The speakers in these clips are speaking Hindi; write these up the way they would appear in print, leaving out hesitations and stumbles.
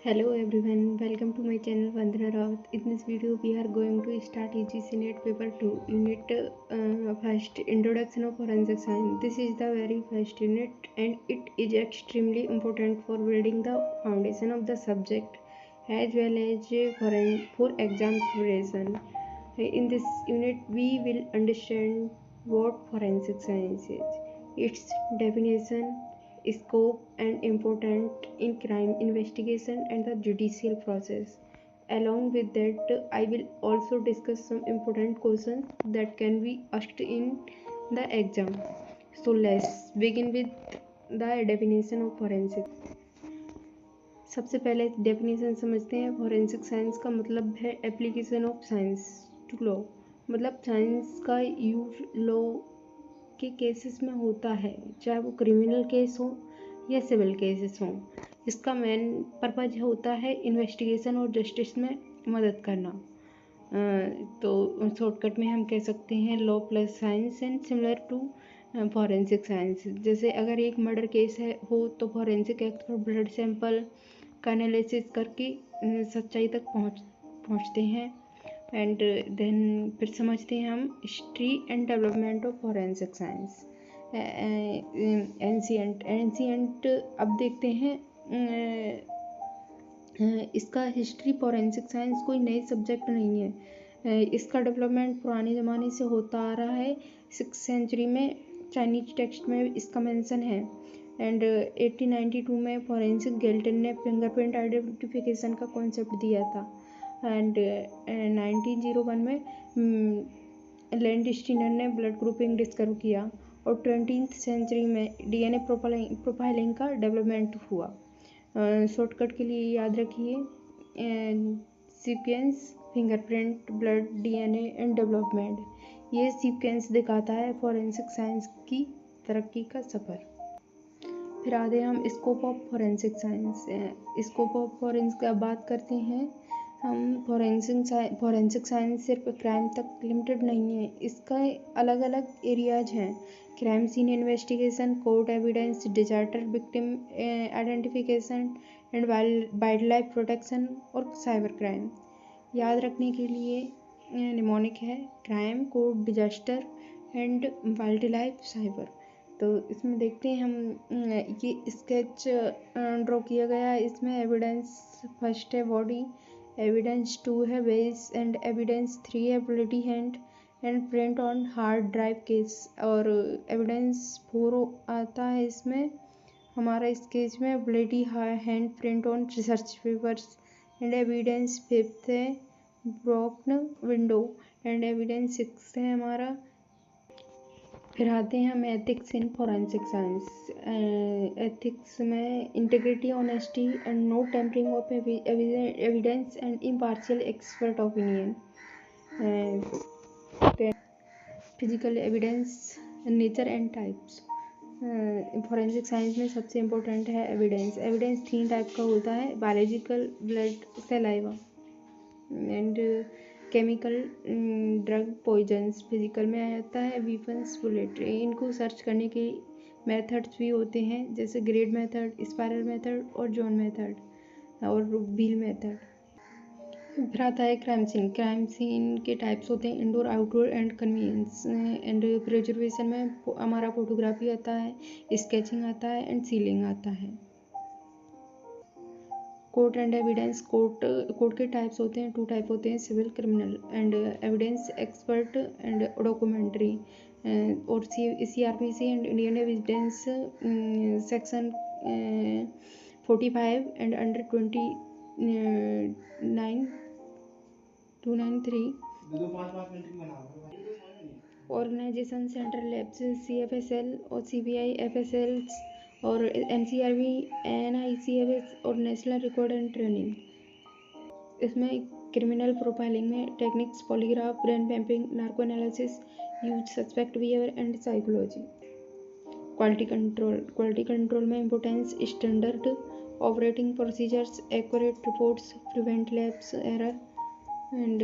Hello everyone, welcome to my channel Vandana Rawat. In this video, we are going to start UGC NET paper 2, unit first, Introduction of Forensic Science. This is the very first unit and it is extremely important for building the foundation of the subject as well as for exam preparation. In this unit, we will understand what forensic science is, its definition, scope and importance in crime investigation and the judicial process. Along with that, I will also discuss some important questions that can be asked in the exam. So let's begin with the definition of forensic. सबसे पहले डेफिनेशन समझते हैं। फोरेंसिक साइंस का मतलब है application of science to law, मतलब साइंस का यूज लॉ के केसेस में होता है, चाहे वो क्रिमिनल केस हो या सिविल केसेस हों। इसका मेन पर्पज होता है इन्वेस्टिगेशन और जस्टिस में मदद करना। तो शॉर्टकट में हम कह सकते हैं law plus science and similar to forensic science. जैसे अगर एक मर्डर केस है हो तो फॉरेंसिक एक्सपर्ट ब्लड सैंपल का एनालिसिस करके सच्चाई तक पहुँचते हैं। एंड देन फिर समझते हैं हम history and development of forensic science. Ancient अब देखते हैं इसका हिस्ट्री। फॉरेंसिक साइंस कोई नई सब्जेक्ट नहीं है, इसका डेवलपमेंट पुराने ज़माने से होता आ रहा है। 6th सेंचुरी में चाइनीज टेक्स्ट में इसका मेंशन है। एंड 1892 में फॉरेंसिक गेल्टन ने फिंगरप्रिंट आइडेंटिफिकेशन का कॉन्सेप्ट दिया था। एंड 1901 में लैंडस्टीनर ने ब्लड ग्रुपिंग डिस्कवर किया और 20th सेंचुरी में डीएनए प्रोफाइलिंग का डेवलपमेंट हुआ। शॉर्टकट के लिए याद रखिए sequence, fingerprint, blood, DNA and development. ये सीक्वेंस दिखाता है फॉरेंसिक साइंस की तरक्की का सफ़र। फिर आगे हम scope of forensic science. Scope of forensic का बात करते हैं हम। फोरेंसिक साइंस सिर्फ क्राइम तक लिमिटेड नहीं है, इसका अलग अलग एरियाज हैं। Crime scene investigation, court evidence, disaster victim identification and wild life protection और साइबर क्राइम। याद रखने के लिए निमोनिक है crime, court, disaster and wild life, cyber. तो इसमें देखते हैं हम ये स्केच ड्रॉ किया गया है। इसमें एविडेंस फर्स्ट है बॉडी, एविडेंस 2 है बेस एंड एविडेंस 3 है bloody hand and print on hard drive case, और एविडेंस 4 आता है इसमें हमारा स्केच में bloody hand print on research papers and evidence 5th है ब्रोकन विंडो एंड एविडेंस 6 है हमारा। फिर आते हैं हम ethics in forensic science. Ethics में integrity, honesty and no tampering of evidence and impartial expert opinion. Physical evidence, nature and types. Forensic science में सबसे इम्पोर्टेंट है एविडेंस। एविडेंस 3 टाइप का होता है, biological, blood, saliva and chemical, drug, poisons. Physical में आ जाता है वीपन्स, बुलेट। इनको सर्च करने के मेथड्स भी होते हैं, जैसे ग्रेड मेथड, स्पाइरल मेथड और जॉन मेथड और व्हील मेथड। फिर आता है क्राइम सीन। क्राइम सीन के टाइप्स होते हैं indoor, outdoor and convenience. And preservation में हमारा फोटोग्राफी आता है, स्केचिंग आता है एंड सीलिंग आता है। Court and evidence. कोर्ट के टाइप्स होते हैं, 2 टाइप होते हैं, civil, criminal. And evidence expert and documentary. और CRPC and Indian evidence section 45 and under 293 organisation, central labs, CFSL और CBI FSL और NCRB, NICFS और नेशनल रिकॉर्ड एंड ट्रेनिंग। इसमें क्रिमिनल प्रोफाइलिंग में techniques, polygraph, brain mapping, narco analysis, use suspect behaviour and psychology. Quality control में importance, standard operating procedures, accurate reports, prevent labs error and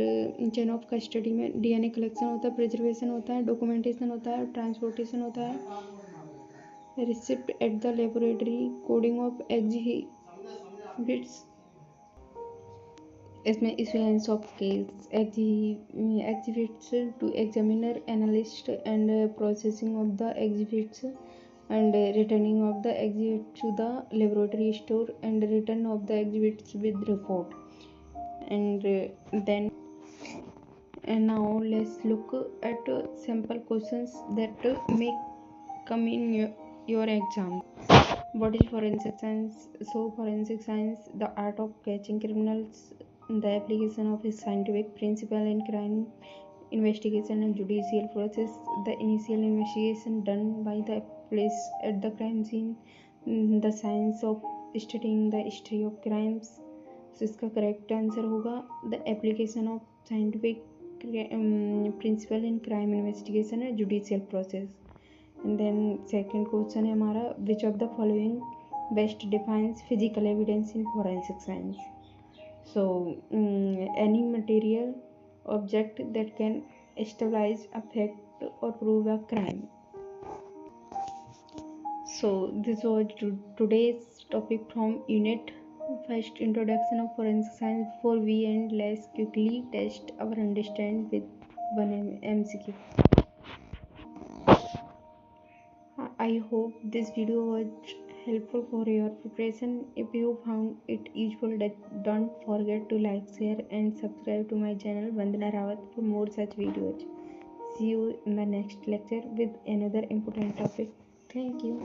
chain of custody में डीएनए कलेक्शन होता है, प्रिजर्वेशन होता है, डॉक्यूमेंटेशन होता है, ट्रांसपोर्टेशन होता है, receipt at the laboratory, coding of exhibits इसमें issuance of case exhibits to examiner analyst and processing of the exhibits and returning of the exhibit to the laboratory store and return of the exhibits with report. And then and now let's look at sample questions that may come in your exam. What is forensic science? So forensic science, the art of catching criminals, the application of a scientific principle in crime investigation and judicial process, the initial investigation done by the police at the crime scene, the science of studying the history of crimes. So इसका करेक्ट आंसर होगा the application of scientific principle in crime investigation and judicial process. And then second question है हमारा which of the following best defines physical evidence in forensic science. So any material object that can establish a fact or prove a crime. So this was today's topic from unit first, introduction of forensic science. Before we end, let's quickly test our understand with one MCQ. I hope this video was helpful for your preparation. If you found it useful, don't forget to like, share and subscribe to my channel Vandana Rawat for more such videos. See you in the next lecture with another important topic. Thank you.